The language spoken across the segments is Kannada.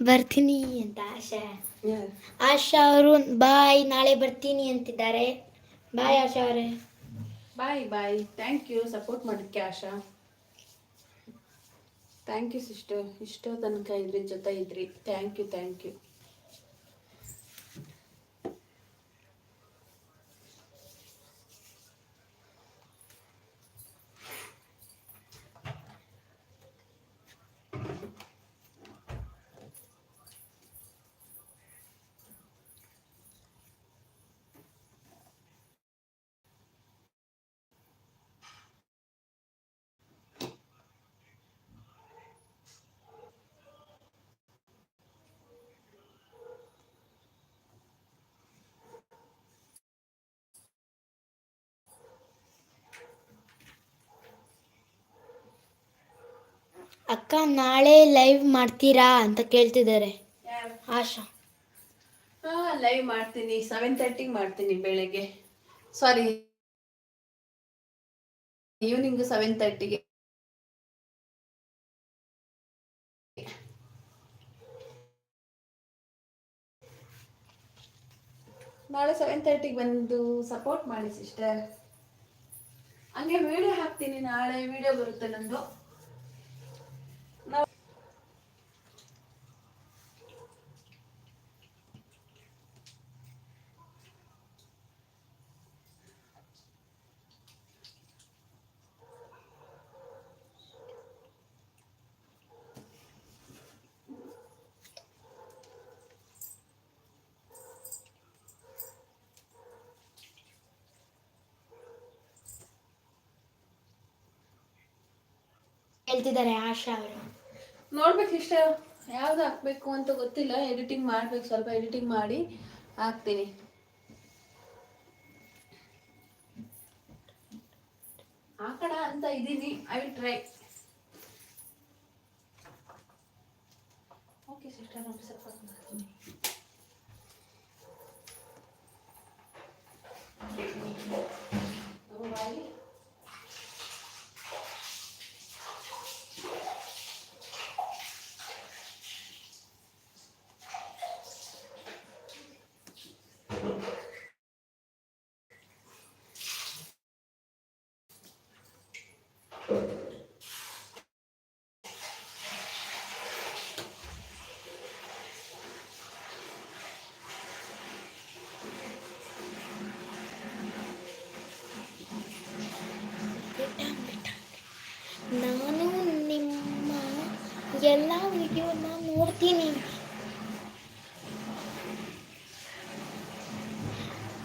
ಬರ್ತೀನಿ ಅಂತ ಆಶಾ ಅವರು ಬಾಯ್, ನಾಳೆ ಬರ್ತೀನಿ ಅಂತಿದ್ದಾರೆ. ಬಾಯ್ ಆಶಾ ಅವರೇ. ಬಾಯ್. ಥ್ಯಾಂಕ್ ಯು ಸಪೋರ್ಟ್ ಮಾಡಿದ್ಕೆ ಆಶಾ. Thank you sister. ಇಷ್ಟೋ ತನಕ ಜೊತೆ ಇದ್ರಿ. Thank you. ಅಕ್ಕ ನಾಳೆ ಲೈವ್ ಮಾಡ್ತೀರಾ ಅಂತ ಕೇಳ್ತಿದ್ದಾರೆ ಆಶಾ. ಲೈವ್ ಮಾಡ್ತೀನಿ. 7:30 ಮಾಡ್ತೀನಿ ಬೆಳಗ್ಗೆ. ಸಾರಿ, ಈವ್ನಿಂಗ್ 7:30ಗೆ. ನಾಳೆ 7:30ಗೆ ಬಂದು ಸಪೋರ್ಟ್ ಮಾಡಿ ಸಿಸ್ಟರ್. ಹಂಗೆ ವಿಡಿಯೋ ಹಾಕ್ತೀನಿ. ನಾಳೆ ವಿಡಿಯೋ ಬರುತ್ತೆ ನಂದು. ಹೇಳ್ತಿದ್ದಾರೆ ಆಶಾ ಅವರು. ನೋಡ್ಬೇಕು ಇಷ್ಟ ಯಾವ್ದು ಹಾಕ್ಬೇಕು ಅಂತ ಗೊತ್ತಿಲ್ಲ. ಎಡಿಟಿಂಗ್ ಮಾಡ್ಬೇಕು, ಸ್ವಲ್ಪ ಎಡಿಟಿಂಗ್ ಮಾಡಿ ಹಾಕ್ತೀನಿ. ಹಾಕೋಣ ಅಂತ ಇದ್ದೀನಿ. I will try. Okay sister, ನೋಡಿ ಸಪೋರ್ಟ್ ಮಾಡ್ತೀನಿ. ನಾನು ನಿಮ್ಮ ಎಲ್ಲ ವಿಡಿಯೋನ ನೋಡ್ತೀನಿ.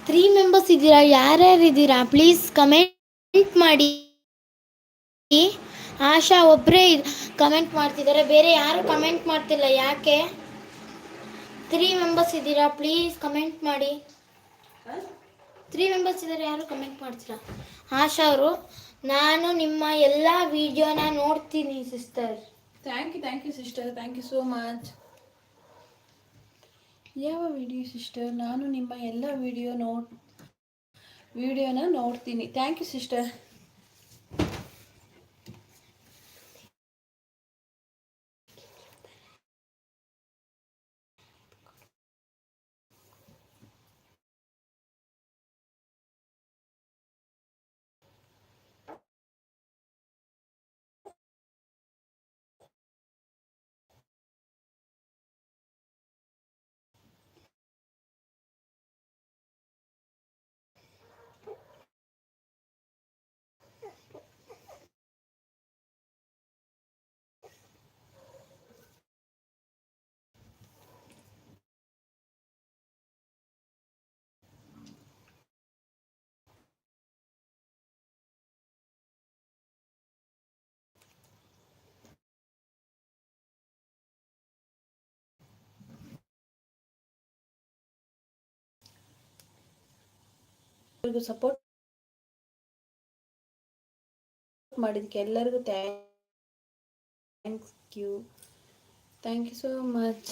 3 ಮೆಂಬರ್ಸ್ ಇದ್ದೀರಾ? ಯಾರ್ಯಾರಿದ್ದೀರಾ ಪ್ಲೀಸ್ ಕಮೆಂಟ್ ಮಾಡಿ. ಆಶಾ ಒಬ್ಬರೇ ಕಮೆಂಟ್ ಮಾಡ್ತಿದ್ದಾರೆ, ಬೇರೆ ಯಾರು ಕಮೆಂಟ್ ಮಾಡ್ತಿಲ್ಲ. ಯಾಕೆ? 3 ಮೆಂಬರ್ಸ್ ಇದ್ದೀರಾ, ಪ್ಲೀಸ್ ಕಮೆಂಟ್ ಮಾಡಿ. 3 ಮೆಂಬರ್ಸ್ ಇದ್ದಾರೆ, ಯಾರು ಕಮೆಂಟ್ ಮಾಡ್ತೀರಾ? ಆಶಾ ಅವರು, ನಾನು ನಿಮ್ಮ ಎಲ್ಲ ವಿಡಿಯೋನ ನೋಡ್ತೀನಿ sister. Thank you sister. Thank you so much. ಯಾವ ವಿಡಿಯೋ ಸಿಸ್ಟರ್? ನಾನು ನಿಮ್ಮ ಎಲ್ಲ ವಿಡಿಯೋನ ನೋಡ್ತೀನಿ. Thank you sister. ಸಪೋರ್ಟ್ ಮಾಡಿದ್ದಕ್ಕೆ ಎಲ್ಲರಿಗೂ ಥ್ಯಾಂಕ್ ಯು ಸೋ ಮಚ್.